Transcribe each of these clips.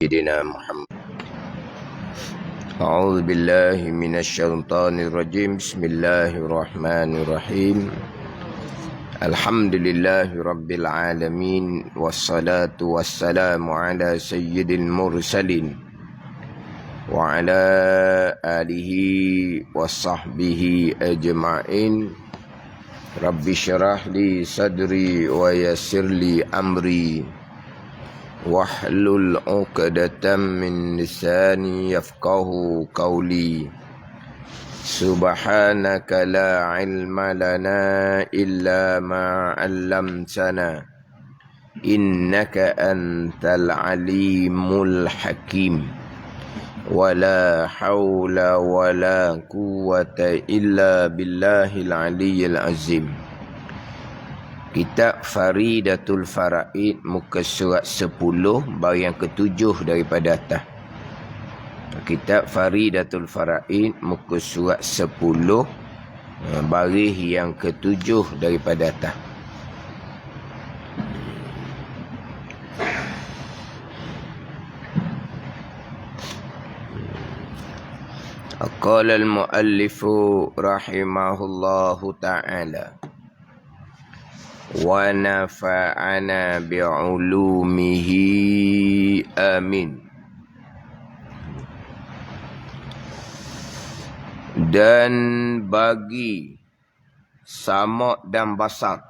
سيدنا محمد. أعوذ بالله من الشيطان الرجيم. بسم الله الرحمن الرحيم. الحمد لله رب العالمين، والصلاة والسلام على سيد المرسلين وعلى آله وصحبه أجمعين. رب اشرح لي صدري ويسر لي أمري واحلل عقدة من لساني يفقه قولي. سبحانك لا علم لنا إلا ما علمتنا إنك أنت العليم الحكيم. ولا حول ولا قوة إلا بالله العلي العظيم. Kitab Faridatul Faraid, muka surat 10, baris yang ke-7 daripada atas. Kitab Faridatul Faraid, muka surat 10, baris yang ke-7 daripada atas. Qala al-muallifu rahimahullahu ta'ala wa nafa'ana bi'ulumihi amin. Dan bagi samak dan basar,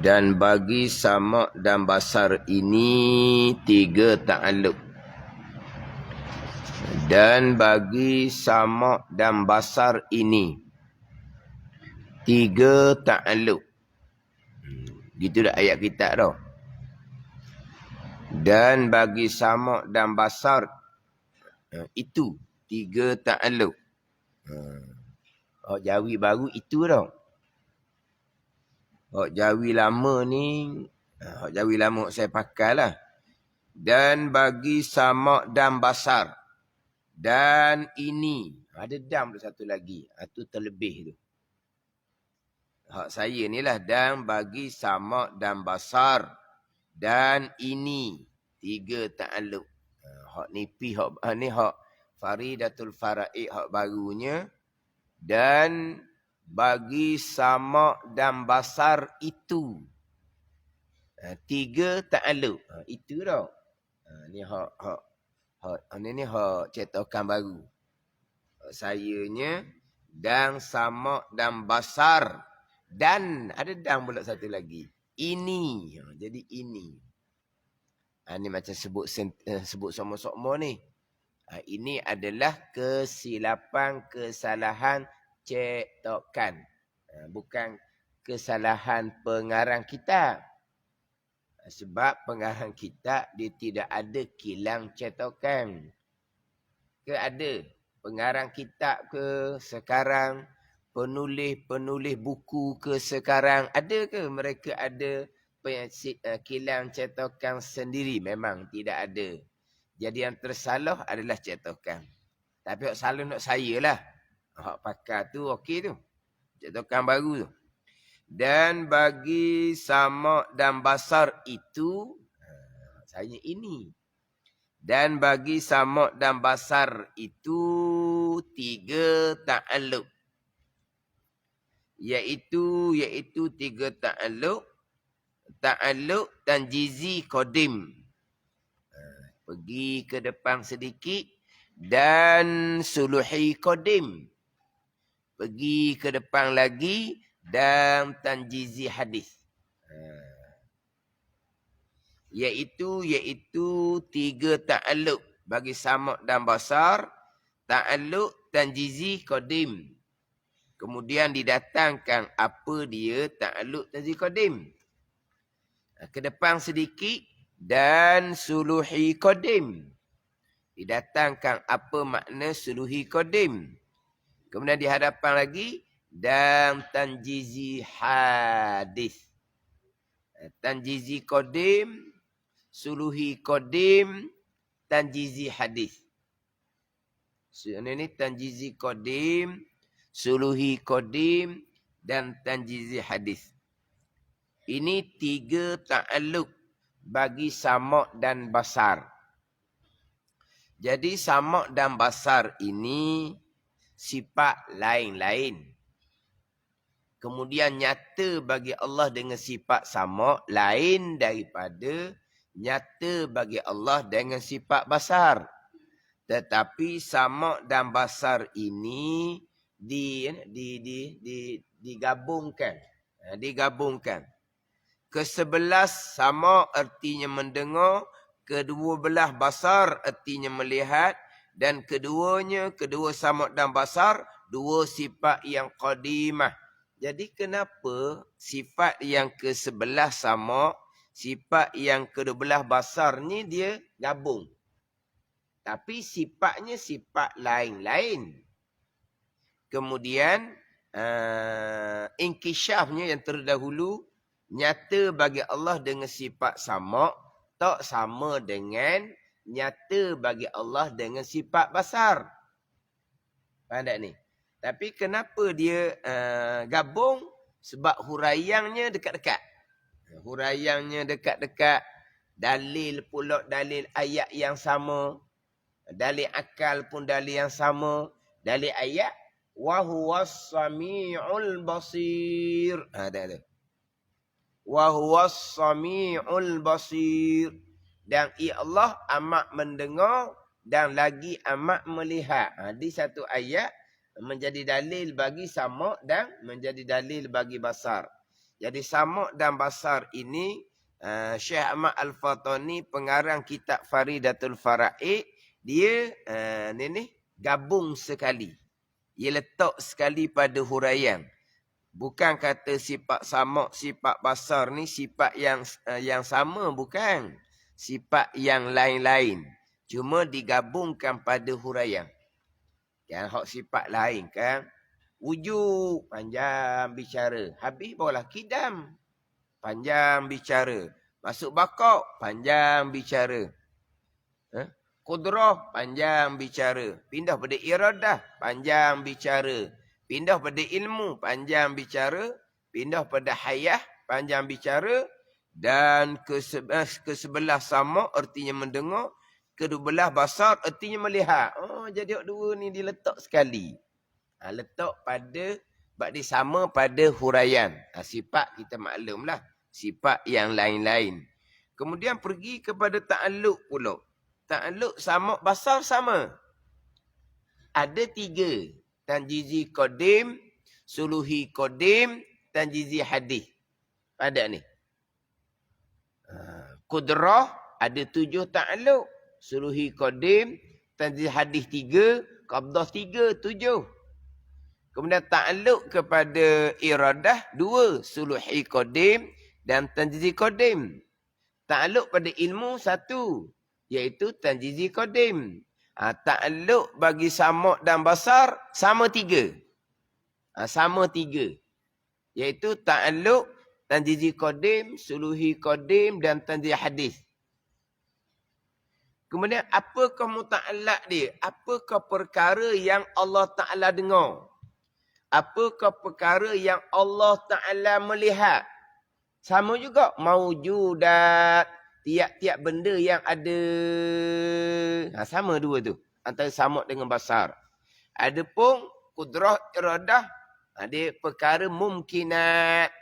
dan bagi samak dan basar ini tiga ta'alluq. Dan bagi samak dan basar ini tiga ta'alluq. Gitu dah ayat kita dah. Dan bagi samak dan basar itu tiga ta'alluq. Jawi baru itu dah. Jawi lama ni, jawi lama saya pakai lah. Dan bagi samak dan basar, dan ini ada dam satu lagi, itu terlebih tu. Hak saya ni lah, dan bagi samak dan basar, dan ini tiga ta'alluq. Hak nipi, hak ni hak Faridatul Faraid, hak barunya. Dan bagi samak dan basar itu tiga ta'alluq. Itu dah. Ni ni hak cetakan baru. Sayanya dan samak dan basar, dan ada dan pula satu lagi, ini. Jadi ini. Ni macam sebut sama-sama ni. Ini adalah kesilapan, kesalahan cetakan. Bukan kesalahan pengarang kitab. Sebab pengarang kitab dia tidak ada kilang cetakan. Ke ada pengarang kitab ke sekarang, penulis buku ke sekarang, ada ke mereka ada kilang cetakan sendiri? Memang tidak ada. Jadi yang tersalah adalah cetakan. Tapi hak salah nak saya lah. Hak pakar tu okey tu. Cetakan baru tu. Dan bagi samak dan basar itu, saya ini. Dan bagi samak dan basar itu tiga ta'alluq. Iaitu tiga ta'alluq. Ta'alluq tanjizi qadim. Pergi ke depan sedikit. Dan suluhi qadim. Pergi ke depan lagi. Dan tanjizi hadis. Iaitu tiga ta'alluq bagi samak dan basar. Ta'alluq tanjizi qadim. Kemudian didatangkan apa dia ta'alluq tanjizi qadim. Ke depan sedikit, dan suluhi qadim. Didatangkan apa makna suluhi qadim. Kemudian di hadapan lagi, dan tanjizi hadis. Tanjizi qadim, suluhi qadim, tanjizi hadis. Ini tanjizi qadim, suluhi qadim, dan tanjizi hadis. Ini tiga ta'alluq bagi sama' dan basar. Jadi sama' dan basar ini sifat lain-lain. Kemudian nyata bagi Allah dengan sifat sama' lain daripada nyata bagi Allah dengan sifat basar. Tetapi sama' dan basar ini digabungkan. Digabungkan. Kesebelas sama artinya mendengar, kedua belah basar artinya melihat, dan kedua sama' dan basar, dua sifat yang qadimah. Jadi kenapa sifat yang ke-11 sama, sifat yang ke-12 basar ni dia gabung. Tapi sifatnya sifat lain-lain. Kemudian inkishafnya yang terdahulu, nyata bagi Allah dengan sifat sama, tak sama dengan nyata bagi Allah dengan sifat basar. Faham tak ni? Tapi kenapa dia gabung? Sebab huraiannya dekat-dekat. Huraiannya dekat-dekat. Dalil pula dalil ayat yang sama. Dalil akal pun dalil yang sama. Dalil ayat. Wa huwas sami'ul basir. Ada. Wa huwas sami'ul basir. Dan ia Allah amat mendengar dan lagi amat melihat. Di satu ayat menjadi dalil bagi sama' dan menjadi dalil bagi basar. Jadi sama' dan basar ini Syekh Ahmad Al-Fatani pengarang kitab Faridatul Fara'id, dia gabung sekali. Dia letak sekali pada huraian. Bukan kata sifat sama', sifat basar ni sifat yang sama, bukan. Sifat yang lain-lain. Cuma digabungkan pada huraian. Yang hak sifat lain kan. Wujud, panjang bicara. Habis barulah kidam. Panjang bicara. Masuk bakok, panjang bicara. Qudrah, panjang bicara. Pindah pada iradah, panjang bicara. Pindah pada ilmu, panjang bicara. Pindah pada hayah, panjang bicara. Dan ke-11 sama artinya mendengar. Kedua basar artinya melihat. Jadi dua ni diletak sekali. Letak pada, sebab dia sama pada huraian. Sifat kita maklumlah. Sifat yang lain-lain. Kemudian pergi kepada ta'alluq pula. Ta'alluq sama, basar sama. Ada 3. Tanjizi qadim, suluhi qadim, tanjizi hadis. Ada ni. Qudrah ada 7 ta'alluq. Suluhi qadim, tanjizi hadis 3, qabdah 3, 7. Kemudian ta'alluq kepada iradah 2, suluhi qadim dan tanjizi qadim. Ta'alluq pada ilmu 1, iaitu tanjizi qadim. Ta'alluq bagi sama' dan basar sama 3. Sama 3. Iaitu ta'alluq, tanjizi qadim, suluhi qadim dan tanjizi hadis. Kemudian apakah muta'allaq dia? Apakah perkara yang Allah Ta'ala dengar? Apakah perkara yang Allah Ta'ala melihat? Sama juga maujudat. Tiap-tiap benda yang ada. Sama dua tu. Antara sama dengan basar. Adapun kudrah iradah. Dia perkara mumkinat.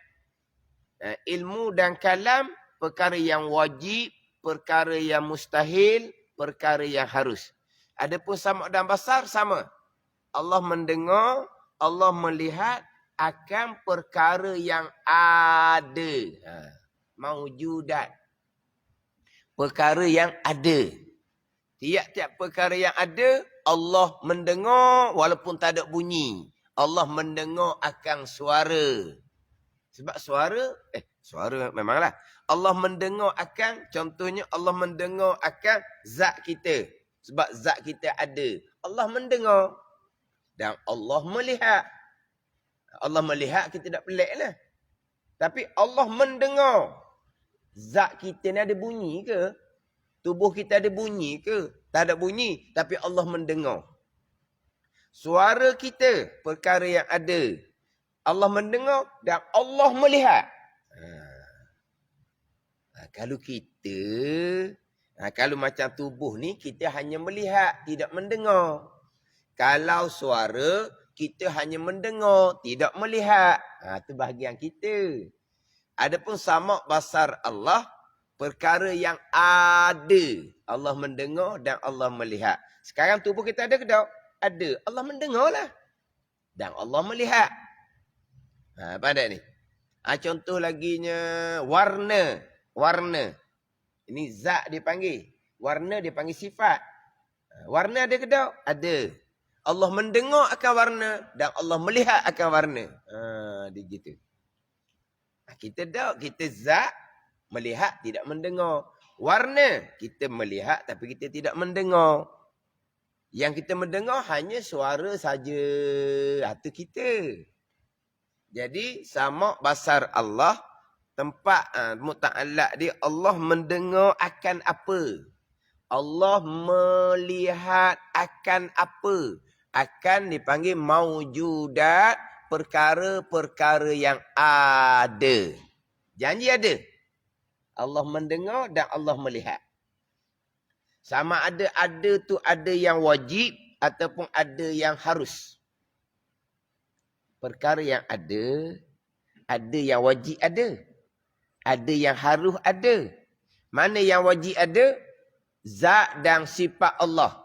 Ilmu dan kalam. Perkara yang wajib. Perkara yang mustahil. Perkara yang harus. Adapun sama dan basar sama. Allah mendengar. Allah melihat akan perkara yang ada. Maujudat. Perkara yang ada. Tiap-tiap perkara yang ada, Allah mendengar walaupun tak ada bunyi. Allah mendengar akan suara. Sebab suara memanglah. Allah mendengar akan, contohnya Allah mendengar akan zat kita. Sebab zat kita ada. Allah mendengar. Dan Allah melihat. Allah melihat kita tak pelik lah. Tapi Allah mendengar. Zat kita ni ada bunyi ke? Tubuh kita ada bunyi ke? Tak ada bunyi. Tapi Allah mendengar. Suara kita, perkara yang ada. Allah mendengar dan Allah melihat. Kalau kita, kalau macam tubuh ni, kita hanya melihat, tidak mendengar. Kalau suara, kita hanya mendengar, tidak melihat. Itu bahagian kita. Adapun sama basar Allah, perkara yang ada. Allah mendengar dan Allah melihat. Sekarang tubuh kita ada ke tak? Ada. Allah mendengar lah. Dan Allah melihat. Pandai ni. Contoh laginya warna. Warna. Ini zat dipanggil. Warna dipanggil sifat. Warna ada ke tak? Ada. Allah mendengar akan warna dan Allah melihat akan warna. Dia gitu. Kita tak. Kita zat melihat tidak mendengar. Warna kita melihat tapi kita tidak mendengar. Yang kita mendengar hanya suara saja. Itu kita. Jadi sama basar Allah, tempat muta'allaq dia, Allah mendengar akan apa? Allah melihat akan apa? Akan dipanggil maujudat, perkara-perkara yang ada. Janji ada. Allah mendengar dan Allah melihat. Sama ada tu ada yang wajib ataupun ada yang harus. Perkara yang ada yang wajib ada. Ada yang harus ada. Mana yang wajib ada? Zat dan sifat Allah.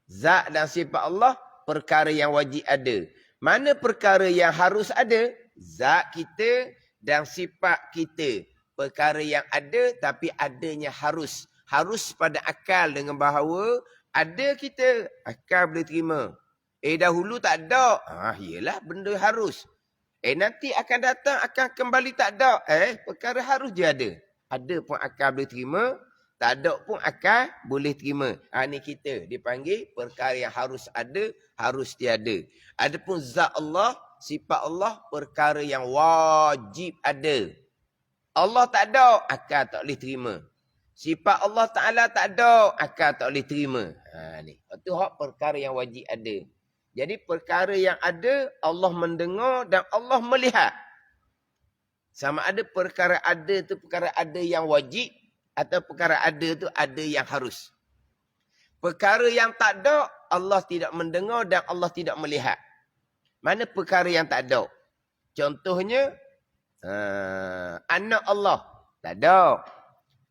Zat dan sifat Allah, perkara yang wajib ada. Mana perkara yang harus ada? Zat kita dan sifat kita. Perkara yang ada tapi adanya harus. Harus pada akal dengan bahawa ada kita, akal boleh terima. Dahulu tak ada. Yelah benda harus. Nanti akan datang, akan kembali tak ada. Perkara harus je ada. Ada pun akal boleh terima. Tak ada pun akal boleh terima. Ni kita dipanggil perkara yang harus ada, harus tiada. Adapun zat Allah, sifat Allah, perkara yang wajib ada. Allah tak ada, akal tak boleh terima. Sifat Allah Ta'ala tak ada, akal tak boleh terima. Ni. Itu hak perkara yang wajib ada. Jadi perkara yang ada, Allah mendengar dan Allah melihat. Sama ada perkara ada tu perkara ada yang wajib, atau perkara ada tu ada yang harus. Perkara yang tak ada, Allah tidak mendengar dan Allah tidak melihat. Mana perkara yang tak ada? Contohnya, anak Allah, tak ada.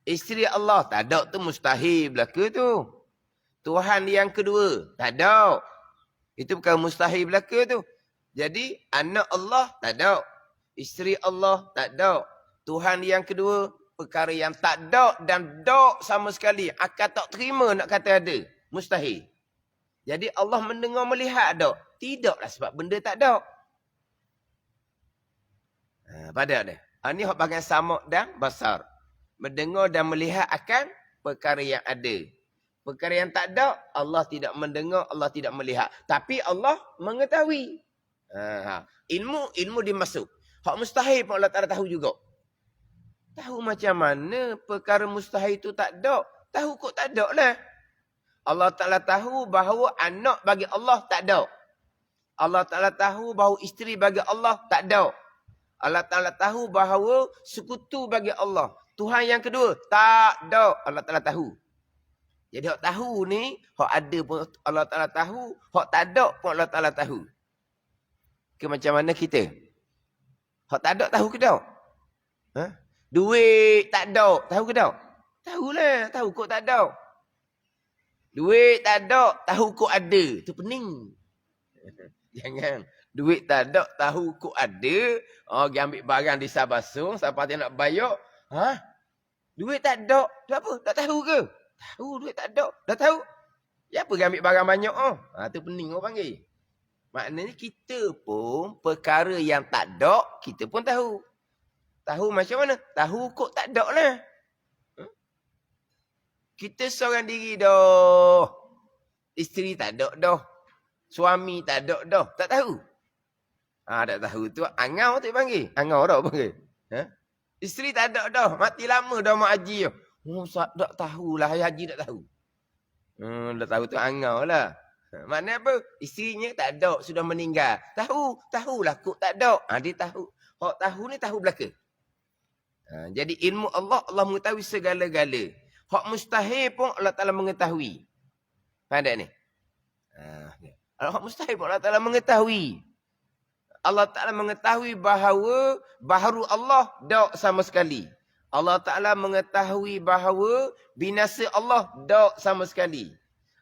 Isteri Allah, tak ada tu mustahil belaka tu. Tuhan yang kedua, tak ada. Itu bukan mustahil belaka tu. Jadi, anak Allah tak ada. Isteri Allah tak ada. Tuhan yang kedua, perkara yang tak ada dan tak sama sekali. Akal tak terima nak kata ada. Mustahil. Jadi, Allah mendengar melihat tak? Tidaklah sebab benda tak ada. Pada dia. Ini hak bagian sama dan basar. Mendengar dan melihat akan perkara yang ada. Perkara yang tak ada, Allah tidak mendengar, Allah tidak melihat. Tapi Allah mengetahui. Ilmu dimasuk. Hak mustahil pun Allah Ta'ala tahu juga. Tahu macam mana perkara mustahil itu tak ada. Tahu kok tak ada lah. Allah Ta'ala tahu bahawa anak bagi Allah tak ada. Allah Ta'ala tahu bahawa isteri bagi Allah tak ada. Allah Ta'ala tahu bahawa sekutu bagi Allah. Tuhan yang kedua, tak ada. Allah Ta'ala tahu. Jadi hak tahu ni, hak ada pun Allah Ta'ala tahu, hak tak ada pun Allah Ta'ala tahu. Ke macam mana kita? Hak tak ada tahu ke tak? Duit tak ada, tahu ke tak? Tahulah, tahu kok tak ada. Duit tak ada, tahu kok ada. Itu pening. Jangan. Duit tak ada, tahu kok ada. Pergi ambil barang di Sabasung, siapa dia nak bayar. Duit tak ada, tu apa? Tak tahu ke? Tahu duit tak ada. Dah tahu? Ya apa ambil barang banyak? Tu pening orang panggil. Maknanya kita pun perkara yang tak ada, kita pun tahu. Tahu macam mana? Tahu kok tak ada lah. Kita seorang diri dah. Isteri tak ada dah. Suami tak ada dah. Tak tahu. Tak tahu tu. Angau tu panggil. Angau dah panggil. Isteri tak ada dah. Mati lama dah mak haji. Tak tahulah. Haji tak tahu. Tak tahu tu angau lah. Maknanya apa? Isterinya tak ada. Sudah meninggal. Tahu. Tahulah kok tak ada. Dia tahu. Hak tahu ni tahu belaka. Jadi ilmu Allah, Allah mengetahui segala-gala. Hak mustahil pun Allah Ta'ala mengetahui. Faham tak ni? Hak mustahil pun Allah Ta'ala mengetahui. Allah Ta'ala mengetahui bahawa baharu Allah tak sama sekali. Allah Ta'ala mengetahui bahawa binasa Allah tak sama sekali.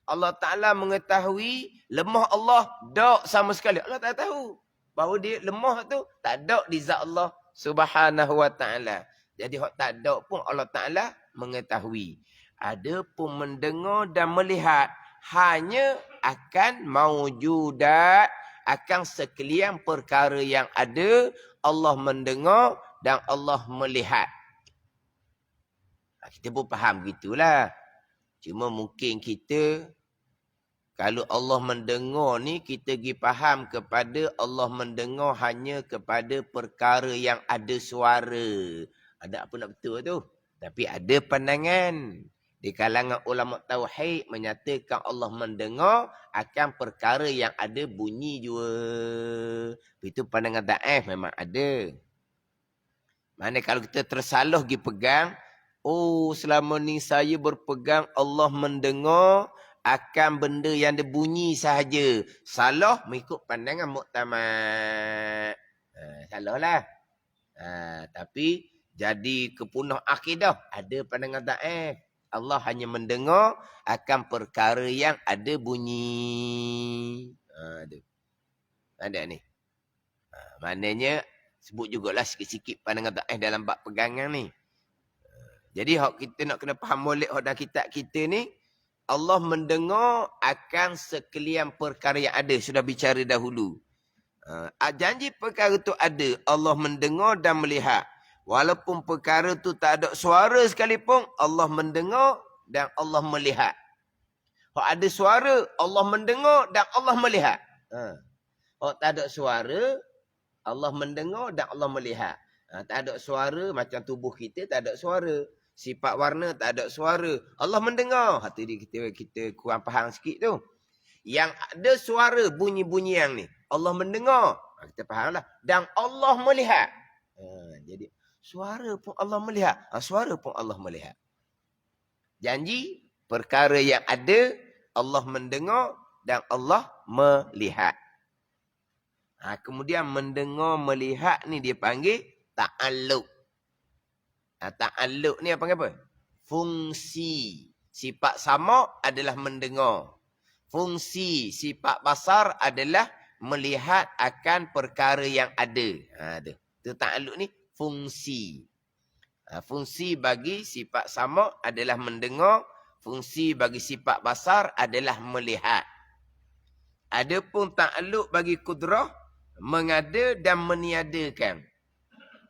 Allah Ta'ala mengetahui lemah Allah tak sama sekali. Allah Ta'ala tahu bahawa dia lemah tu tak ada di zat Allah Subhanahu wa Ta'ala. Jadi hak tak ada pun Allah Ta'ala mengetahui. Ada pun mendengar dan melihat hanya akan maujudat, akan sekalian perkara yang ada, Allah mendengar dan Allah melihat. Kita pun faham gitulah. Cuma mungkin kita, kalau Allah mendengar ni, kita pergi faham kepada Allah mendengar hanya kepada perkara yang ada suara. Ada apa nak betul tu? Tapi ada pandangan. Di kalangan ulama tauhid menyatakan Allah mendengar akan perkara yang ada bunyi juga. Itu pandangan daif memang ada. Mana kalau kita tersalah pergi pegang, oh selama ni saya berpegang Allah mendengar akan benda yang ada bunyi sahaja. Salah mengikut pandangan muktamad. Salah lah. Tapi jadi kepunah akidah. Ada pandangan daif. Allah hanya mendengar akan perkara yang ada bunyi. Ada ni. Maknanya sebut jugalah sikit-sikit pandangan daif dalam bab pegangan ni. Jadi hak kita nak kena faham molek hak dalam kitab kita ni, Allah mendengar akan sekalian perkara yang ada. Sudah bicara dahulu. Janji perkara tu ada. Allah mendengar dan melihat. Walaupun perkara tu tak ada suara sekalipun, Allah mendengar dan Allah melihat. Hak ada suara, Allah mendengar dan Allah melihat. Hak tak ada suara, Allah mendengar dan Allah melihat. Tak ada suara, macam tubuh kita tak ada suara. Sifat warna tak ada suara. Allah mendengar. Hati kita kurang faham sikit tu. Yang ada suara bunyi-bunyi yang ni, Allah mendengar. Kita fahamlah. Dan Allah melihat. Jadi suara pun Allah melihat. Suara pun Allah melihat. Janji perkara yang ada, Allah mendengar dan Allah melihat. Kemudian mendengar, melihat ni dia panggil ta'alluq. Ta'alluq ni apa panggil apa? Fungsi. Sifat sama adalah mendengar. Fungsi sifat basar adalah melihat akan perkara yang ada. Itu ta'alluq ni fungsi. Fungsi bagi sifat sama adalah mendengar. Fungsi bagi sifat basar adalah melihat. Adapun ta'alluq bagi kudrah, mengada dan meniadakan.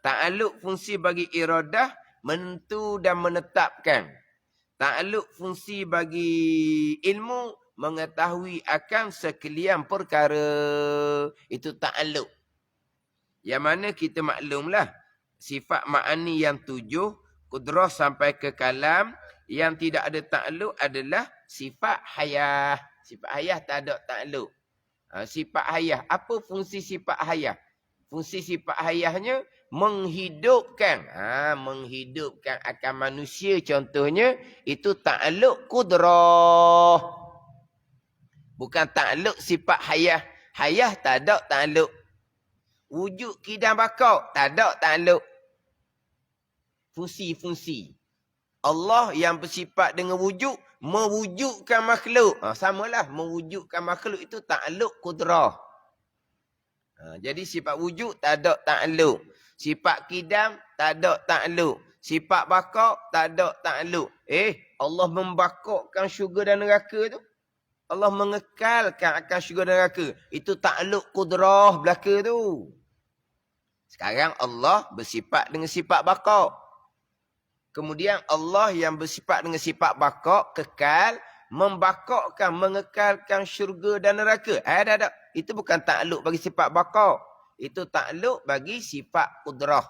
Ta'alluq fungsi bagi iradah, menentu dan menetapkan. Ta'alluq fungsi bagi ilmu, mengetahui akan sekalian perkara. Itu ta'alluq. Yang mana kita maklumlah, sifat ma'ani yang 7, kudrah sampai ke kalam, yang tidak ada ta'alluq adalah sifat hayah. Sifat hayah tak ada ta'alluq. Sifat hayah. Apa fungsi sifat hayah? Fungsi sifat hayahnya menghidupkan. Menghidupkan akan manusia contohnya. Itu ta'alluq kudrah. Bukan ta'alluq sifat hayah. Hayah tak ada ta'alluq. Wujud kidam bakau tak ada ta'alluq. Fungsi-fungsi. Allah yang bersifat dengan wujud, mewujudkan makhluk. Samalah, mewujudkan makhluk itu ta'alluq kudrah. Jadi sifat wujud tak ada ta'alluq. Sifat kidam tak ada ta'alluq. Sifat bakau tak ada ta'alluq. Allah membakokkan syurga dan neraka tu. Allah mengekalkan akan syurga dan neraka. Itu ta'alluq kudrah belaka tu. Sekarang Allah bersifat dengan sifat bakau. Kemudian Allah yang bersifat dengan sifat bakok, kekal, membakokkan, mengekalkan syurga dan neraka. Tak. Itu bukan ta'alluq bagi sifat bakok. Itu ta'alluq bagi sifat kudrah.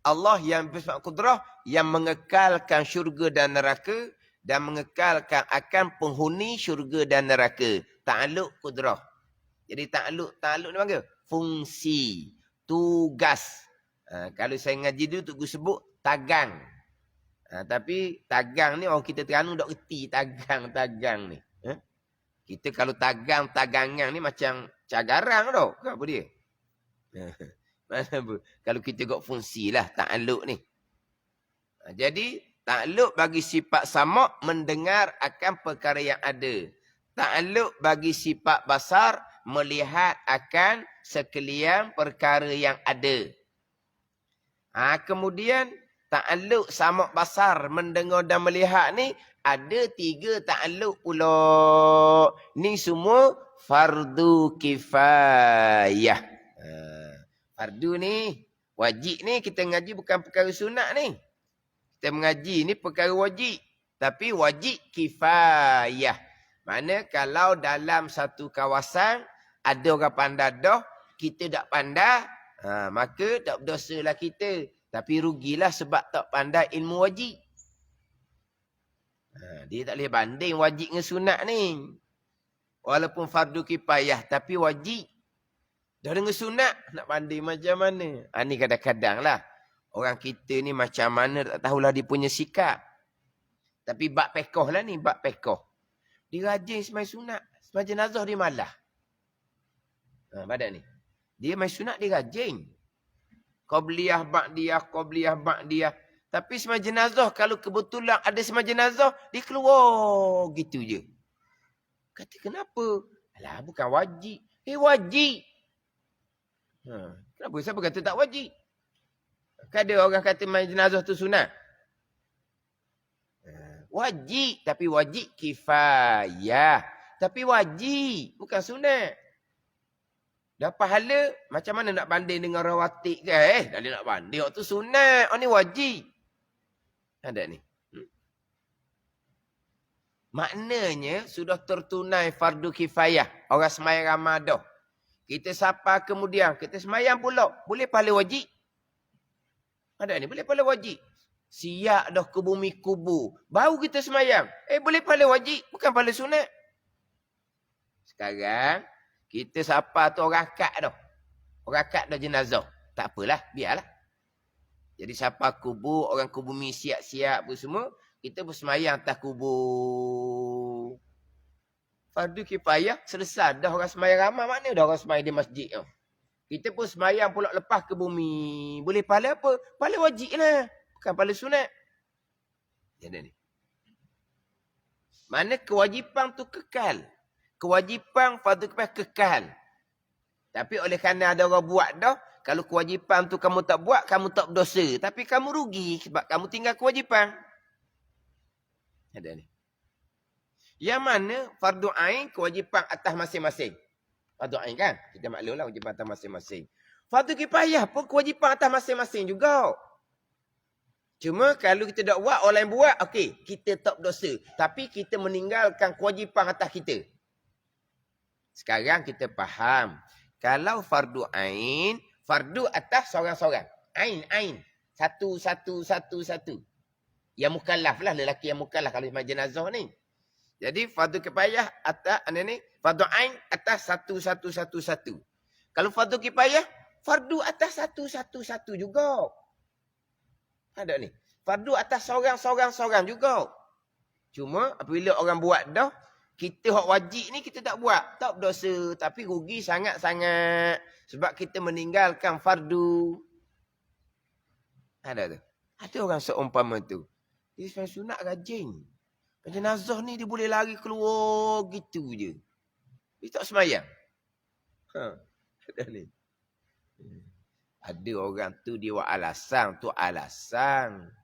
Allah yang bersifat kudrah, yang mengekalkan syurga dan neraka, dan mengekalkan akan penghuni syurga dan neraka. Ta'alluq kudrah. Jadi ta'alluq ni panggil fungsi, tugas. Kalau saya ngaji dulu tu sebut tagang. Tapi tagang ni orang kita Terengganu dok reti tagang ni. Kita kalau tagangan ni macam cagarang tau. Apa dia? Mana apa? Kalau kita gok fungsi lah ta'alluq ni. Jadi ta'alluq bagi sifat sama' mendengar akan perkara yang ada. Ta'alluq bagi sifat basar melihat akan sekalian perkara yang ada. Kemudian ta'alluq sama' basar mendengar dan melihat ni ada 3 ta'alluq pula. Ni semua fardu kifayah. Fardu ni, wajib ni kita mengaji bukan perkara sunat ni. Kita mengaji ni perkara wajib. Tapi wajib kifayah. Mana kalau dalam satu kawasan ada orang pandai dah, kita tak pandai, maka tak berdosalah kita. Tapi rugilah sebab tak pandai ilmu wajib. Dia tak boleh banding wajib dengan sunat ni. Walaupun fardu kifayah tapi wajib. Dah dengan sunat nak banding macam mana? Ni kadang-kadang lah. Orang kita ni macam mana tak tahulah dia punya sikap. Tapi bab pekoh lah ni, bab pekoh. Dia rajin semai sunat. Semai jenazah dia malah. Badan ni. Dia main sunat dia rajin. Qabliyah ba'diyah. Tapi semai jenazah, kalau kebetulan ada semai jenazah, dia keluar gitu je. Kata kenapa? Alah, bukan wajib. Wajib. Kenapa? Siapa kata tak wajib? Ada orang kata main jenazah tu sunat. Wajib. Tapi wajib kifayah. Tapi wajib. Bukan sunat. Dah pahala, macam mana nak banding dengan rawatib ke? Dah nak banding. Waktu sunat. Ni wajib. Ada ni. Maknanya sudah tertunai fardu kifayah. Orang semayang Ramadan. Kita sapa kemudian. Kita semayang pula. Boleh pahala wajib. Ada ni. Boleh pahala wajib. Siap dah ke bumi kubur. Baru kita semayang. Boleh pahala wajib. Bukan pahala sunat. Sekarang. Kita sapa tu orang akad dah. Orang akad dah jenazah. Tak apalah. Biarlah. Jadi siapa kubur, orang kubur mi siap-siap pun semua, kita bersemayang atas kubur. Fardu kifayah selesai dah orang semayang ramai, mana dah orang semayang di masjid tu. Kita pun semayang pula lepas ke bumi. Boleh pahala apa? Pahala wajib lah. Bukan pahala sunat. Jadi ni. Mana kewajipan tu kekal. Kewajipan fardu kifayah kekal. Tapi oleh kerana ada orang buat dah, kalau kewajipan tu kamu tak buat, kamu tak berdosa. Tapi kamu rugi sebab kamu tinggal kewajipan. Ada ni. Yang mana fardu ain kewajipan atas masing-masing. Fardu ain kan? Kita maklumlah kewajipan atas masing-masing. Fardu kifayah pun kewajipan atas masing-masing juga. Cuma kalau kita tak buat, orang lain buat, okey, kita tak berdosa. Tapi kita meninggalkan kewajipan atas kita. Sekarang kita faham. Kalau fardu ain, fardu atas seorang-seorang. Ain. Satu. Yang mukallaf lah. Lelaki yang mukallaf kalau semai jenazah ni. Jadi fardu kifayah atas ni. Fardu ain atas satu. Kalau fardu kifayah, fardu atas satu juga. Ada ni. Fardu atas seorang juga. Cuma apabila orang buat dah, kita hak wajib ni kita tak buat. Tak berdosa. Tapi rugi sangat-sangat. Sebab kita meninggalkan fardu. Ada tu. Ada orang seumpama tu. Dia sembahyang sunat rajin. Jenazah ni dia boleh lari keluar gitu je. Dia tak sembahyang. Ada ni. Ada orang tu dia buat alasan. Tu alasan.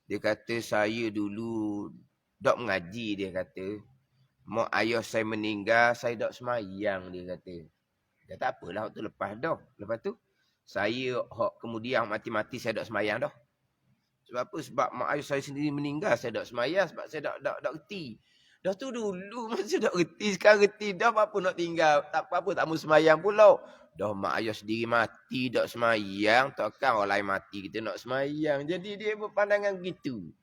Dia kata saya dulu tak mengaji dia kata. Mak ayah saya meninggal, saya tak semayang, dia kata. Dia tak apalah, waktu lepas dah. Lepas tu, saya kemudian mati-mati saya tak semayang dah. Sebab apa? Sebab mak ayah saya sendiri meninggal, saya tak semayang sebab saya tak reti. Dah tu dulu masa tak reti, sekarang reti dah apa nak tinggal. Tak apa-apa, tak mau semayang pula. Dah mak ayah sendiri mati, tak semayang. Takkan orang lain mati, kita nak semayang. Jadi dia berpandangan gitu.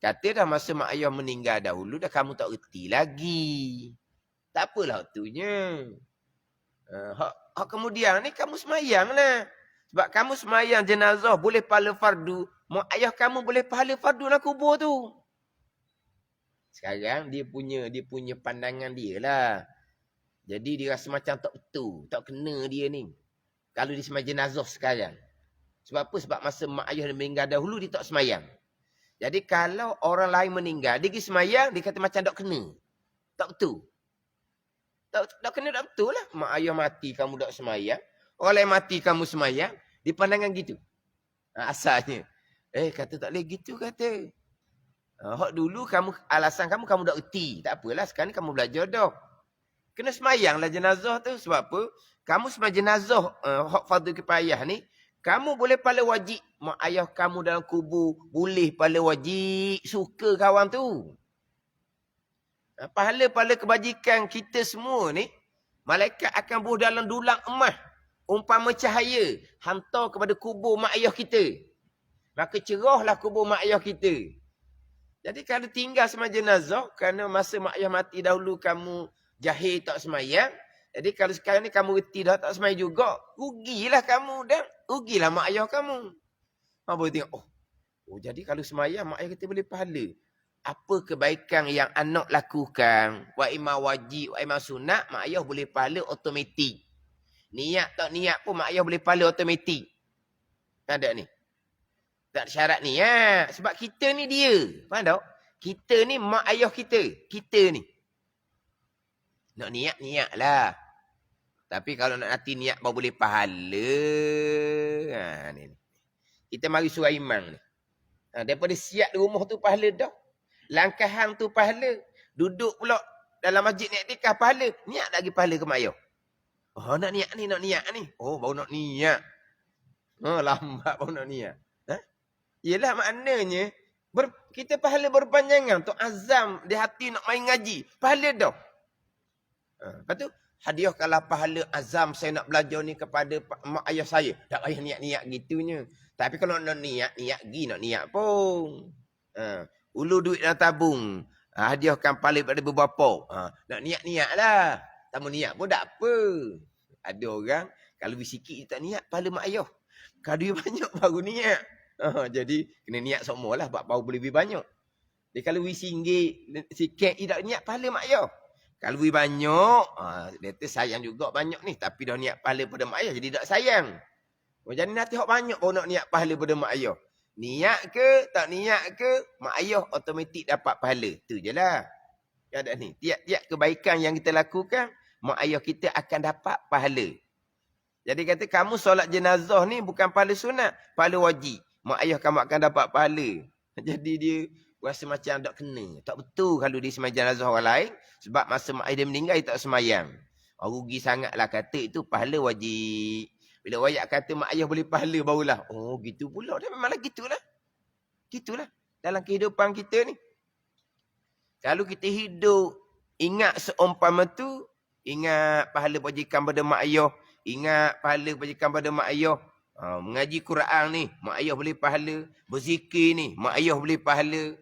Kata dah masa mak ayah meninggal dahulu, dah kamu tak reti lagi. Tak apalah waktunya. Hak kemudian ni kamu semayang lah. Sebab kamu semayang jenazah boleh pahala fardu. mak ayah kamu boleh pahala fardu dalam kubur tu. Sekarang dia punya pandangan dia lah. Jadi dia rasa macam tak betul, tak kena dia ni. Kalau dia sembahyang jenazah sekarang. Sebab apa? Sebab masa mak ayah dia meninggal dahulu, dia tak sembahyang. Jadi kalau orang lain meninggal, dia pergi sembahyang, dia kata macam tak kena. Tak betul. Tak kena, tak betul lah. Mak ayah mati, kamu tak sembahyang. Orang lain mati, kamu sembahyang. Dia pandangan gitu. Asalnya. Kata tak boleh gitu, kata. Hak dulu alasan kamu tak erti. Tak apalah, sekarang ni kamu belajar dah. Kena sembahyanglah jenazah tu. Sebab apa? Kamu sembahyang jenazah, hak fardu kifayah ni, kamu boleh pahala wajib. Mak ayah kamu dalam kubur, boleh pahala wajib. Suka kawan tu. Pahala-pahala kebajikan kita semua ni, malaikat akan buh dalam dulang emas. Umpama cahaya. Hantar kepada kubur mak ayah kita. Maka cerahlah kubur mak ayah kita. Jadi kalau tinggal sembahyang jenazah, kerana masa mak ayah mati dahulu kamu jahil tak sembahyang. Jadi kalau sekarang ni kamu reti dah tak sembahyang juga, rugilah kamu dan rugilah mak ayah kamu. Baru tengok, jadi kalau sembahyang mak ayah kita boleh pahala. Apa kebaikan yang anak lakukan, wa imam wajib, wa imam sunat, mak ayah boleh pahala automatik. Niat tak niat pun mak ayah boleh pahala automatik. Ada ni. Tak syarat ni. Sebab kita ni dia. Faham tak? Kita ni mak ayah kita. Kita ni. Nak niat, niat lah. Tapi kalau nak hati niat baru boleh pahala. Ni. Kita mari surah imam ni. Daripada siap di rumah tu pahala dah. Langkahan tu pahala. Duduk pula dalam masjid ni iktikaf pahala. Niat lagi pahala ke mak ayah? Nak niat ni, nak niat ni. Baru nak niat. Lambat baru nak niat. Yelah maknanya, kita pahala berpanjangan. Tu azam di hati nak main ngaji. Pahala dah. Lepas tu, hadiahkanlah pahala azam saya nak belajar ni kepada mak ayah saya. Tak payah niat-niat gitunya. Tapi kalau nak niat, niat pergi nak niat pun. Ulu duit dalam tabung. Hadiahkan pahala pada beberapa. Nak niat-niat lah. Tak mau niat pun tak apa. Ada orang, kalau lebih sikit dia tak niat, pahala mak ayah. Kalau dia banyak baru niat. Jadi, kena niat semua lah. Baru boleh lebih banyak. Jadi, kalau lebih sikit tidak niat, pahala mak ayah. Kalau lebih banyak, dia tu sayang juga banyak ni. Tapi dah niat pahala pada mak ayah, jadi tak sayang. Jadi, nanti hak banyak baru nak niat pahala pada mak ayah. Niat ke, tak niat ke, mak ayah automatik dapat pahala. Tu je lah. Ada ni. Tiap-tiap kebaikan yang kita lakukan, mak ayah kita akan dapat pahala. Jadi kata, kamu solat jenazah ni bukan pahala sunat, pahala wajib. Mak ayah kamu akan dapat pahala. Jadi dia rasa macam tak kena. Tak betul kalau dia sembahyang jenazah orang lain. Sebab masa mak ayah dia meninggal, dia tak sembahyang. Rugi sangatlah kata itu pahala wajib. Bila wayak kata mak ayah boleh pahala barulah. Gitu pula. Dah memanglah gitulah. Gitulah. Dalam kehidupan kita ni. Kalau kita hidup, ingat seumpama tu, ingat pahala bajikan pada mak ayah. Ingat pahala bajikan pada mak ayah. Mengaji Quran ni, mak ayah boleh pahala. Berzikir ni, mak ayah boleh pahala.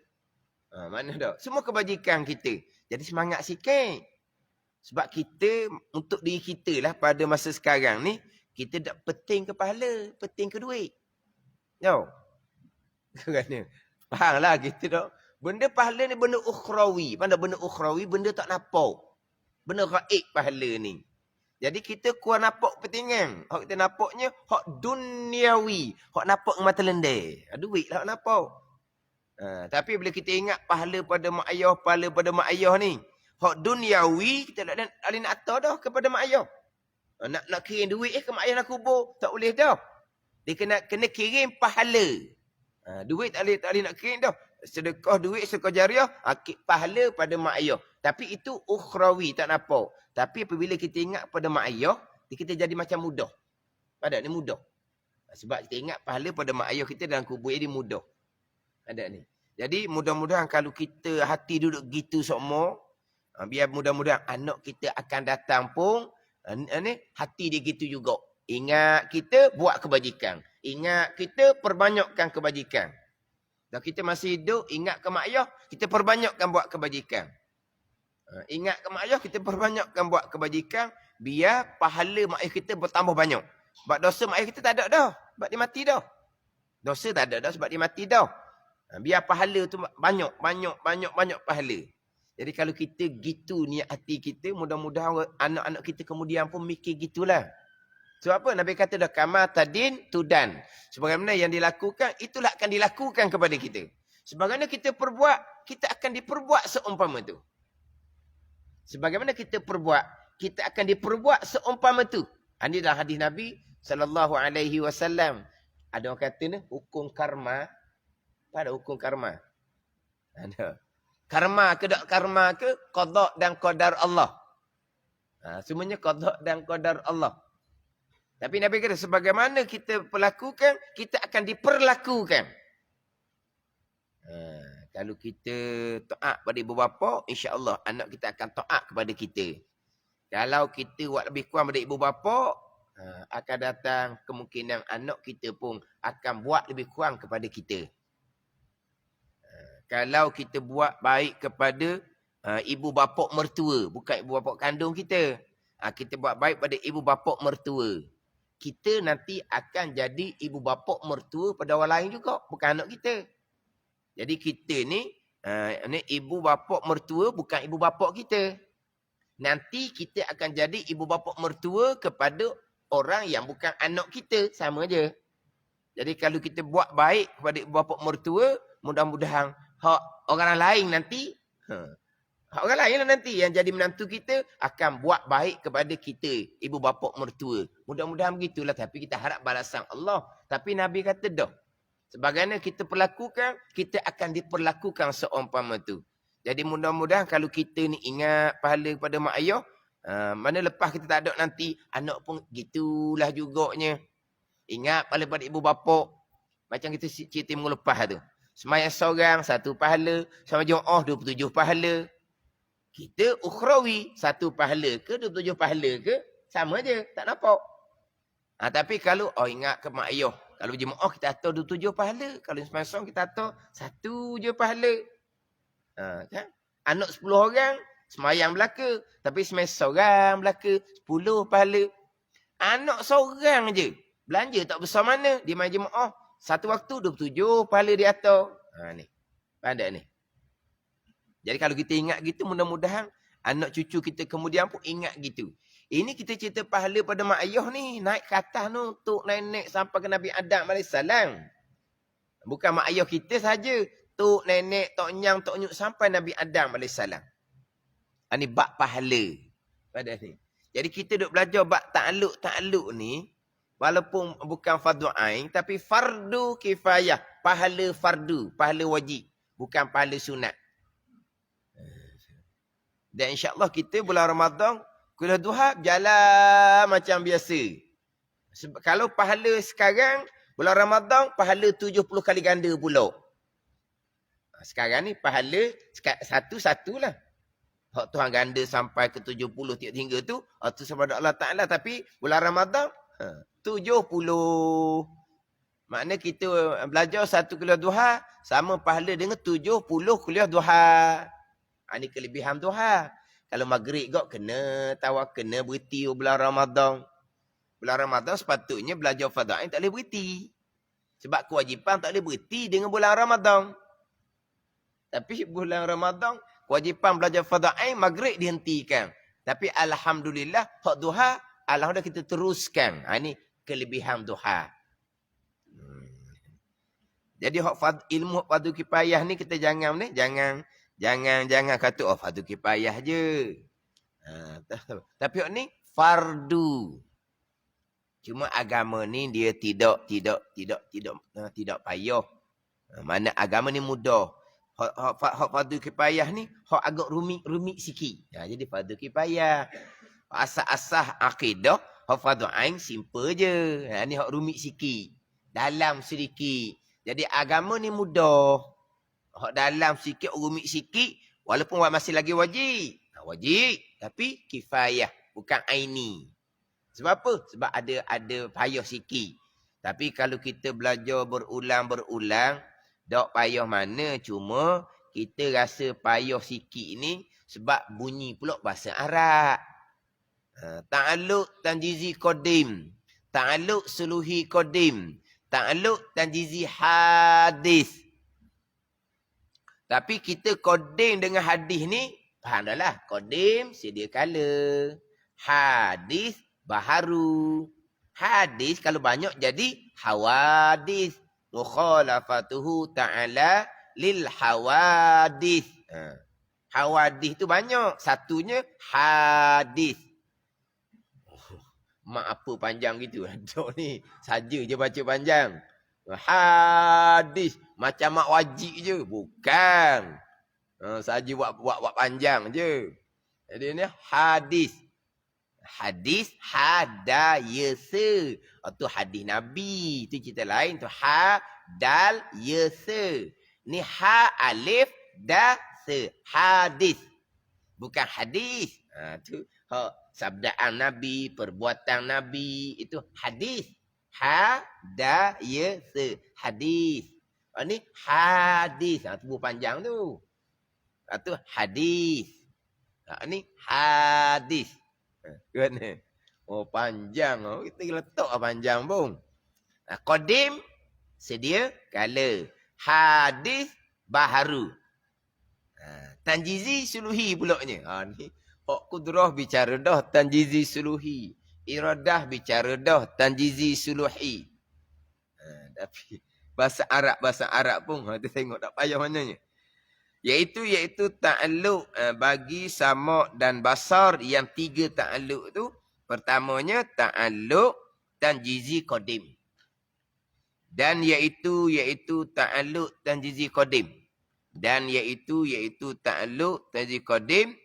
Mana dah? Semua kebajikan kita. Jadi semangat sikit. Sebab kita, untuk diri kita lah pada masa sekarang ni, kita tak penting ke pahala, penting ke duit. Tahu? Kerana, fahamlah kita tak. Benda pahala ni benda ukhrawi. Benda ukhrawi, benda tak nampak. Benda gaib pahala ni. Jadi kita kurang nampak kepentingan. Hak kita nampaknya, hak duniawi. Hak nampak mata lendai. Duit lah hak nampak. Tapi bila kita ingat pahala pada mak ayah, pahala pada mak ayah ni. Hak duniawi, kita tak boleh nak atur dah kepada mak ayah. Nak kirim duit ke mak ayah nak kubur. Tak boleh dah. Dia kena kirim pahala. Duit tak boleh nak kirim dah. Sedekah duit, sedekah jariah, pahala pada mak ayah. Tapi itu ukhrawi, tak nampak. Tapi apabila kita ingat pada mak ayah, kita jadi macam mudah. Ada ni mudah. Sebab kita ingat pahala pada mak ayah kita dalam kubur dia mudah. Ada ni. Jadi mudah-mudahan kalau kita hati duduk gitu semua, biar mudah-mudahan anak kita akan datang pun, hati dia gitu juga. Ingat kita buat kebajikan. Ingat kita perbanyakkan kebajikan. Dan kita masih hidup, ingat ke mak ayah, kita perbanyakkan buat kebajikan. Ingat ke mak ayah, kita perbanyakkan buat kebajikan, biar pahala mak ayah kita bertambah banyak. Sebab dosa mak ayah kita tak ada dah. Sebab dia mati dah. Dosa tak ada dah sebab dia mati dah. Biar pahala tu banyak pahala. Jadi kalau kita gitu niat hati kita, mudah-mudahan anak-anak kita kemudian pun mikir gitulah. Sebab apa? Nabi kata dah, kama tadin tudan. Sebagaimana yang dilakukan, itulah akan dilakukan kepada kita. Sebagaimana kita perbuat, kita akan diperbuat seumpama tu. Sebagaimana kita perbuat, kita akan diperbuat seumpama tu. Ini dalam hadis Nabi SAW. Ada orang kata ni, hukum karma. Apa ada hukum karma? Ada. Karma ke tak karma ke, qada dan qadar Allah. Semuanya qada dan qadar Allah. Tapi Nabi kata, sebagaimana kita perlakukan, kita akan diperlakukan. Kalau kita taat pada ibu bapa, insya-Allah anak kita akan taat kepada kita. Kalau kita buat lebih kurang pada ibu bapa, akan datang kemungkinan anak kita pun akan buat lebih kurang kepada kita. Kalau kita buat baik kepada ibu bapa mertua, bukan ibu bapa kandung kita. Kita buat baik pada ibu bapa mertua. Kita nanti akan jadi ibu bapa mertua pada orang lain juga, bukan anak kita. Jadi kita ni ibu bapa mertua bukan ibu bapa kita. Nanti kita akan jadi ibu bapa mertua kepada orang yang bukan anak kita, sama je. Jadi kalau kita buat baik kepada ibu bapa mertua, mudah-mudahan hak orang lain nanti, hak orang lain nanti yang jadi menantu kita akan buat baik kepada kita, ibu bapa mertua. Mudah-mudahan begitulah, tapi kita harap balasan Allah. Tapi Nabi kata dah, sebagaimana kita perlakukan, kita akan diperlakukan seumpama tu. Jadi mudah-mudahan kalau kita ni ingat pahala kepada mak ayah, mana lepas kita tak ada nanti, anak pun gitulah juganya. Ingat pahala pada ibu bapa. Macam kita cerita minggu lepas tu. Sembahyang seorang, 1 pahala. Sama Jumaat, 27 pahala. Kita ukhrawi, 1 pahala ke 27 pahala ke, sama je, tak nampak. Tapi kalau ingat ke mak ayah, kalau Jumaat kita atur 27 pahala, kalau sembahyang seorang kita atur 1 je pahala. Kan? Anak 10 orang sembahyang belaka, tapi sembahyang seorang belaka 10 pahala. Anak seorang je belanja tak besar mana, dia main Jumaat 1 waktu 27 pahala dia atur. Ni. Pandai ni. Jadi kalau kita ingat gitu, mudah-mudahan anak cucu kita kemudian pun ingat gitu. Ini kita cerita pahala pada mak ayah ni, naik ke atas tu, tok nenek sampai ke Nabi Adam AS. Bukan mak ayah kita saja, tok nenek, tok nyang, tok nyuk sampai Nabi Adam AS. Ini bab pahala pada ni. Jadi kita duk belajar bab takluk ni, walaupun bukan fardu ain, tapi fardu kifayah, pahala fardu, pahala wajib, bukan pahala sunat. Dan insya-Allah kita bulan Ramadan kuliah duha jalan macam biasa. Kalau pahala sekarang bulan Ramadan pahala 70 kali ganda pula. Sekarang ni pahala satu-satulah. Hak Tuhan ganda sampai ke 70 tiap hingga tu, itu sama Allah Taala, tapi bulan Ramadan 70. Makna kita belajar 1 kuliah duha sama pahala dengan 70 kuliah duha. Ini kelebihan duha. Kalau maghrib kau kena berhenti bulan Ramadan. Bulan Ramadan sepatutnya belajar fardu ain tak boleh berhenti. Sebab kewajipan tak boleh berhenti dengan bulan Ramadan. Tapi bulan Ramadan kewajipan belajar fardu ain maghrib dihentikan. Tapi alhamdulillah hak duha alhamdulillah kita teruskan. Ini kelebihan duha. Jadi ilmu fardu kifayah ni kita jangan kata fardu kifayah je. Tapi ni fardu. Cuma agama ni dia tidak payah. Mana agama ni mudah. Hak fardu kifayah ni hak agak rumit sikit. Jadi fardu kifayah. Asas-asas akidah hak fardu ain simple je. Ni hak rumit sikit. Dalam sedikit. Jadi agama ni mudah. Hak dalam sikit, rumit sikit, walaupun masih lagi wajib. Wajib, tapi kifayah, bukan aini. Sebab apa? Sebab ada payah sikit. Tapi kalau kita belajar berulang-berulang, tak payah mana, cuma kita rasa payah sikit ni sebab bunyi pula bahasa Arab. Ta'alluq tanjizi qadim, ta'alluq suluhi qadim, Ta'alluq tanjizi hadis. Tapi kita kodim dengan hadis ni, faham dah lah. Kodim sedia kala. Hadis baharu. Hadis kalau banyak jadi hawadis. Mukhalafatuhu ta'ala lil hawadis. Hawadis tu banyak. Satunya hadis. Mak apa panjang gitu. Dok ni saja je baca panjang. Hadis macam mak wajib je. Bukan. Saja buat panjang je. Jadi ni hadis. Hadis hadayasa. Itu hadis Nabi. Itu cerita lain. Itu hadayasa. Ni ha alif da se. Hadis. Bukan hadis. Tu sabdaan Nabi, perbuatan Nabi. Itu hadis. Hadayasa. Hadis. Ni hadis. Tu panjang tu. Itu hadis. Ni hadis. Kan? Oh panjang. Kita letak panjang pun. Qadim sedia kala. Hadis baharu. Tanjizi suluhi pulaknya. Ni hak kudrah bicara dah tanjizi suluhi. Iradah bicara dah tanjizi suluhi. Tapi bahasa Arab pun kita tengok tak payah mananya. Iaitu ta'alluq bagi sama' dan basar yang 3 ta'alluq tu. Pertamanya ta'alluq tanjizi qadim. Dan iaitu ta'alluq tanjizi qadim. Dan iaitu ta'alluq tanjizi qadim.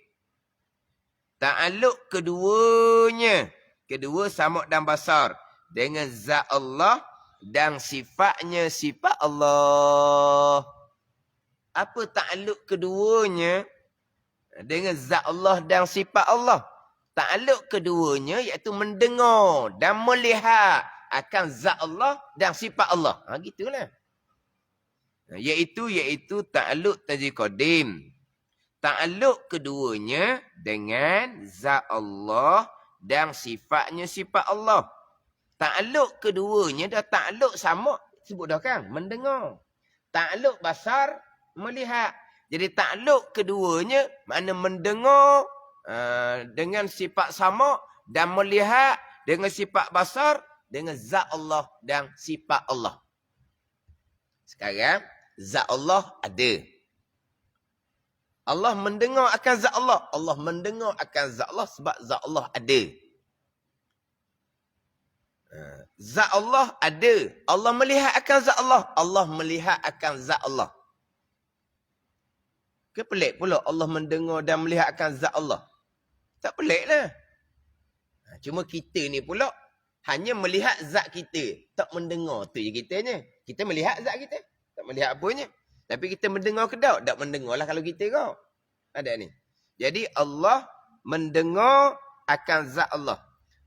Ta'alluq keduanya. Kedua sama' dan basar. Dengan zat Allah dan sifatnya sifat Allah. Apa ta'alluq keduanya dengan zat Allah dan sifat Allah? Ta'alluq keduanya iaitu mendengar dan melihat akan zat Allah dan sifat Allah. Gitulah. Iaitu ta'alluq tanjiz qadim. Ta'alluq keduanya dengan zat Allah dan sifatnya sifat Allah. Ta'alluq keduanya dah ta'alluq sama. Sebut dah kan? Mendengar. Ta'alluq basar, melihat. Jadi ta'alluq keduanya makna mendengar dengan sifat sama dan melihat dengan sifat basar dengan zat Allah dan sifat Allah. Sekarang zat Allah ada. Allah mendengar akan zat Allah. Allah mendengar akan zat Allah sebab zat Allah ada. Zat Allah ada. Allah melihat akan zat Allah. Allah melihat akan zat Allah. Pelik pula Allah mendengar dan melihat akan zat Allah. Tak pelik lah. Cuma kita ni pula hanya melihat zat kita. Tak mendengar tu je kitanya. Kita melihat zat kita. Tak melihat apanya. Tapi kita mendengar ke tak? Tak mendengar lah kalau kita kau. Ada ni. Jadi Allah mendengar akan zat Allah.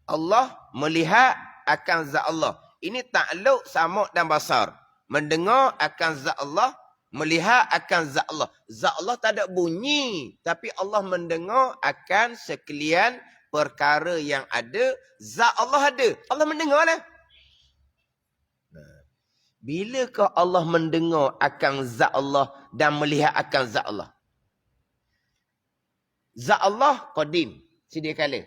Allah melihat akan zat Allah. Ini ta'alluq sama' dan basar. Mendengar akan zat Allah. Melihat akan zat Allah. Zat Allah tak ada bunyi. Tapi Allah mendengar akan sekalian perkara yang ada. Zat Allah ada. Allah mendengar lah. Bilakah Allah mendengar akan zat Allah dan melihat akan zat Allah? Zat Allah qadim, sedia kala.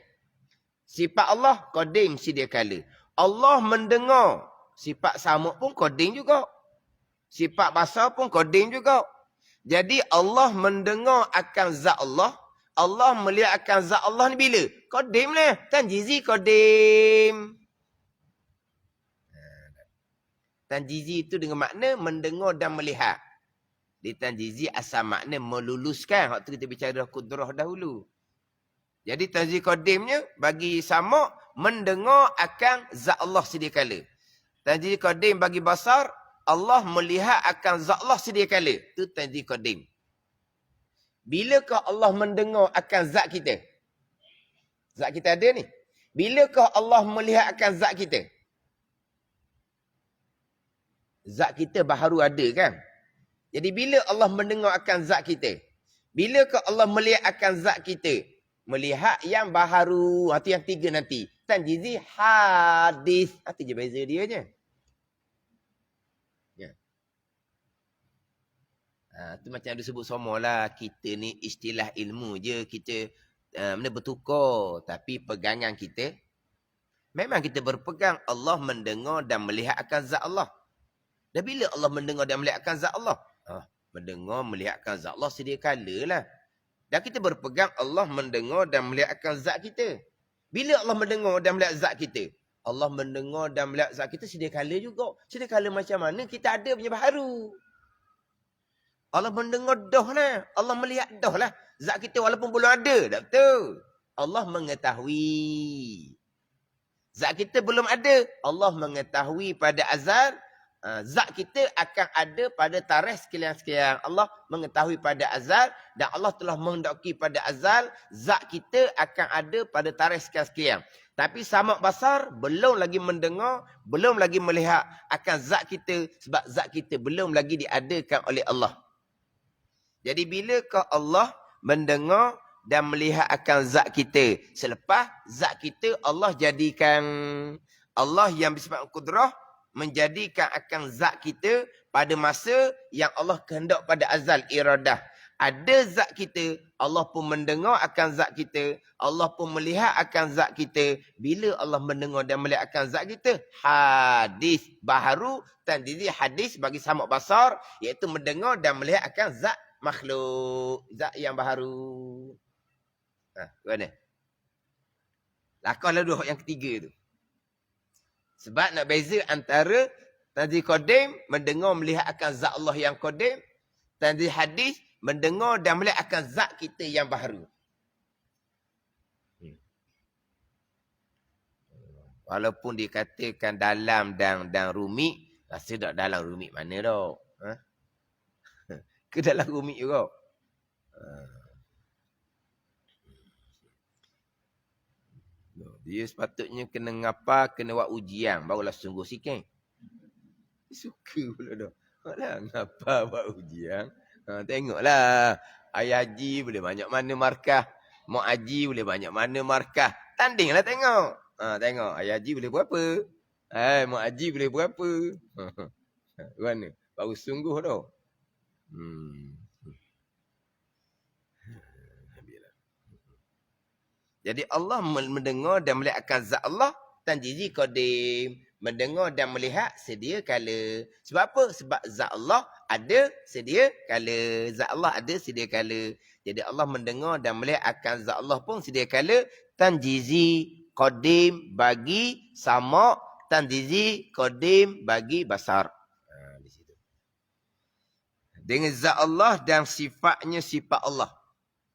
Sifat Allah qadim, sedia kala. Allah mendengar. Sifat sama pun qadim juga. Sifat basar pun qadim juga. Jadi Allah mendengar akan zat Allah. Allah melihat akan zat Allah ni bila? Qadim lah. Tanjizi qadim. Tanjizi itu dengan makna mendengar dan melihat. Di tanjizi asal makna meluluskan. Waktu kita bicara kudrah dahulu. Jadi tanjizi qadimnya bagi sama mendengar akan zat Allah sedia kala. Tanjizi qadim bagi basar Allah melihat akan zat Allah sedia kala. Itu tanjizi qadim. Bilakah Allah mendengar akan zat kita? Zat kita ada ni. Bilakah Allah melihat akan zat kita? Zat kita baharu ada kan? Jadi bila Allah mendengar akan zat kita? Bilakah Allah melihat akan zat kita? Melihat yang baharu. Itu yang 3 nanti. Tanjizi hadis. Itu je beza dia je. Tu macam ada sebut semua lah. Kita ni istilah ilmu je. Kita benda bertukar. Tapi pegangan kita, memang kita berpegang Allah mendengar dan melihat akan zat Allah. Dan bila Allah mendengar dan melihat akan zat Allah? Mendengar, melihat akan zat Allah sedia kala lah. Dan kita berpegang Allah mendengar dan melihat akan zat kita. Bila Allah mendengar dan melihat zat kita? Allah mendengar dan melihat zat kita sedia kala juga. Sedia kala macam mana? Kita ada punya baharu. Allah mendengar dah lah. Allah melihat dah lah. Zat kita walaupun belum ada. Tak betul? Allah mengetahui. Zat kita belum ada. Allah mengetahui pada azal. Zat kita akan ada pada tarikh sekian-sekian. Allah mengetahui pada azal. Dan Allah telah menghendaki pada azal. Zat kita akan ada pada tarikh sekian-sekian. Tapi samak basar belum lagi mendengar. Belum lagi melihat akan zat kita. Sebab zat kita belum lagi diadakan oleh Allah. Jadi bilakah Allah mendengar dan melihat akan zat kita? Selepas zat kita Allah jadikan, Allah yang bersifat kudrah menjadikan akan zat kita pada masa yang Allah kehendak pada azal iradah. Ada zat kita, Allah pun mendengar akan zat kita, Allah pun melihat akan zat kita. Bila Allah mendengar dan melihat akan zat kita? Hadis baharu tandizi hadis bagi samak basar, iaitu mendengar dan melihat akan zat makhluk, zat yang baharu. Mana? Lakahlah dua yang ketiga tu. Sebab nak beza antara tanzih qadim, mendengar melihat akan zat Allah yang qadim, tanzih hadis, mendengar dan melihat akan zat kita yang baharu. Walaupun dikatakan dalam dan rumit, rasa tak dalam rumit mana dah? Ke dalam rumit juga. Dia sepatutnya kena ngapa, kena buat ujian. Barulah sungguh sikit. Suka pula dah. Alah, ngapa buat ujian? Tengoklah. Ayah haji boleh banyak mana markah. Mak haji boleh banyak mana markah. Tandinglah tengok. Tengok. Ayah haji boleh berapa? Mak haji boleh berapa? Mana? Baru sungguh dah. Jadi Allah mendengar dan melihat akan zat Allah tanjizi qadim, mendengar dan melihat sedia kala. Sebab apa? Sebab zat Allah ada sedia kala. Zat Allah ada sedia kala. Jadi Allah mendengar dan melihat akan zat Allah pun sedia kala tanjizi qadim bagi sama, tanjizi qadim bagi basar. Di situ. Dengan zat Allah dan sifatnya sifat Allah.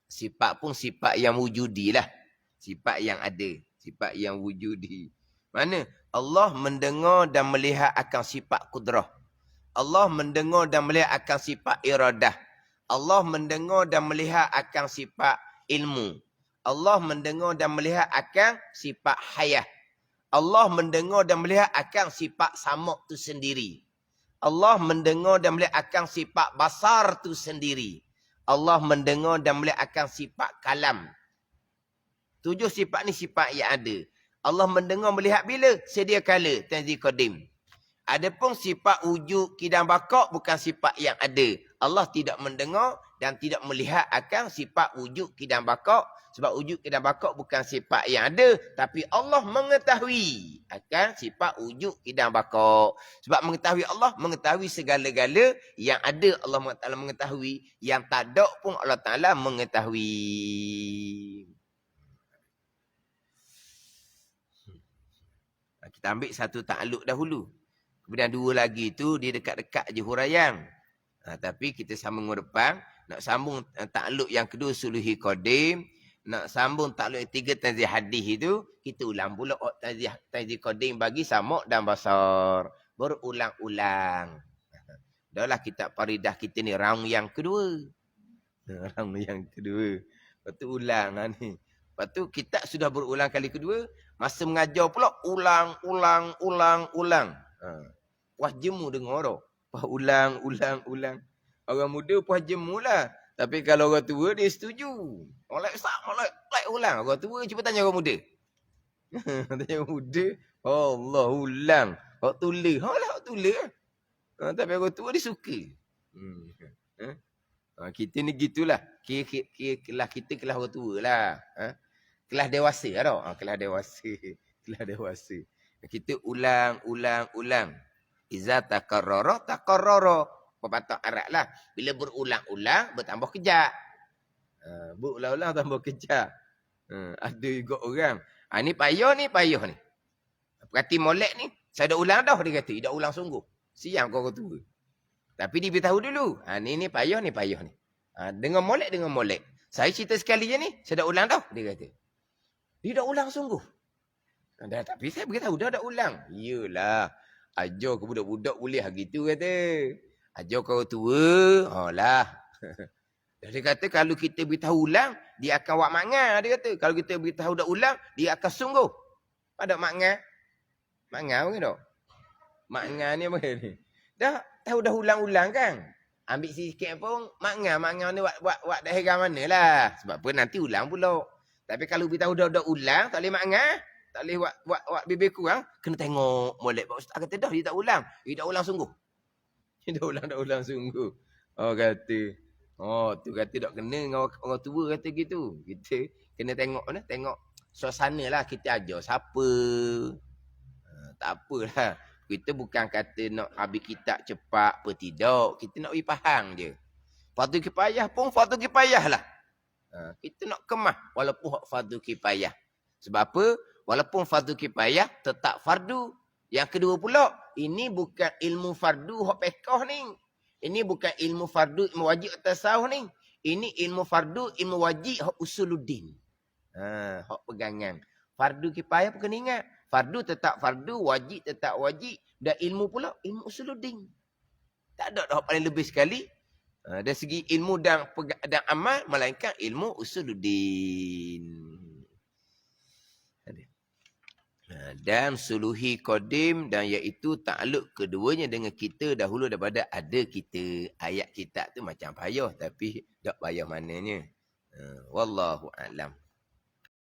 Sifat pun sifat yang wujudi lah. Sifat yang ada. Sifat yang wujudi. Mana? Allah mendengar dan melihat akan sifat kudrah. Allah mendengar dan melihat akan sifat iradah. Allah mendengar dan melihat akan sifat ilmu. Allah mendengar dan melihat akan sifat hayah. Allah mendengar dan melihat akan sifat samak tu sendiri. Allah mendengar dan melihat akan sifat basar tu sendiri. Allah mendengar dan melihat akan sifat kalam. 7 sifat ni sifat yang ada. Allah mendengar melihat bila? Sedia kala. Tanzih qadim. Adapun sifat wujud kidam bakak bukan sifat yang ada. Allah tidak mendengar dan tidak melihat akan sifat wujud kidam bakak. Sebab wujud kidam bakak bukan sifat yang ada. Tapi Allah mengetahui akan sifat wujud kidam bakak. Sebab mengetahui Allah, mengetahui segala-gala yang ada Allah Ta'ala mengetahui. Yang tak ada pun Allah Ta'ala mengetahui. Kita ambil satu takluk dahulu. Kemudian 2 lagi tu dia dekat-dekat je huraian. Tapi kita sambung depan. Nak sambung takluk yang kedua suluhi qadim. Nak sambung takluk yang 3 tanzih hadis itu. Kita ulang pula tanzih qadim bagi samak dan basar. Berulang-ulang. Dahlah kitab Faridah kita ni round yang kedua. Round yang kedua. Lepas tu ulang ni. Lepas tu kitab sudah berulang kali kedua. Masa mengajar pula ulang. Puas jemu dengar tau. Puas ulang. Orang muda puas jemu lah. Tapi kalau orang tua dia setuju. Orang like ulang. Orang tua cuba tanya orang muda. Tanya orang muda. Allah ulang. Orang tulis. Orang tulis. Tapi orang tua dia suka. Kita ni gitulah. Kelas kita kelas orang tua lah. Kelas dewasa lah tau. Kelas dewasa. Kelas dewasa. Kita ulang. Iza takarrara. Pepatah Arab lah. Bila berulang-ulang, bertambah kejap. Berulang-ulang tambah kejap. Ada juga orang. Ni payah ni. Perhati molek ni. Saya dah ulang dah, dia kata. Dia dah ulang sungguh. Siang kau tua. Tapi dia beritahu dulu. Ni payah ni. Dengan molek. Saya cerita sekali je ni. Saya dah ulang dah, dia kata. Dia dah ulang sungguh. Tapi saya beritahu dah ulang. Yelah. Ajar ke budak-budak boleh gitu kata. Ajar kau tua. Lah. Dia kata kalau kita beritahu ulang, dia akan buat makna. Dia kata kalau kita beritahu dah ulang, dia akan sungguh. Ada makna. Makna apa tak? Makna ni apa ni? Dah tahu dah ulang-ulang kan? Ambil sikit pun makna ni buat dah heran manalah. Sebab apa nanti ulang pula. Tapi kalau beritahu dah ulang, tak boleh makna. Tak boleh buat bibir kurang. Kena tengok molek. Pak Ustaz kata dah dia tak ulang. Dia tak ulang sungguh. Dia dah ulang sungguh. Kata. Tu kata tak kena dengan orang tua kata gitu. Kita kena tengok suasana lah kita ajar siapa. Tak apalah. Kita bukan kata nak habis kitab cepat apa tidak. Kita nak bagi faham je. Fardu kifayah pun fardu kifayah lah. Kita nak kemah walaupun fardu kifayah. Sebab apa? Walaupun fardu kifayah tetap fardu. Yang kedua pula, ini bukan ilmu fardu hak pekah ni. Ini bukan ilmu fardu ilmu wajib tasawuf ni. Ini ilmu fardu ilmu wajib hak usuluddin. Hak pegangan. Fardu kifayah pun kena ingat. Fardu tetap fardu, wajib tetap wajib. Dan ilmu pula ilmu usuluddin. Tak ada hak paling lebih sekali. Dari segi ilmu dan amal melainkan ilmu usuluddin. Dan suluhi qadim dan iaitu takluk keduanya dengan kita dahulu daripada ada kita. Ayat kitab tu macam payah tapi tak payah mananya. Wallahu a'lam.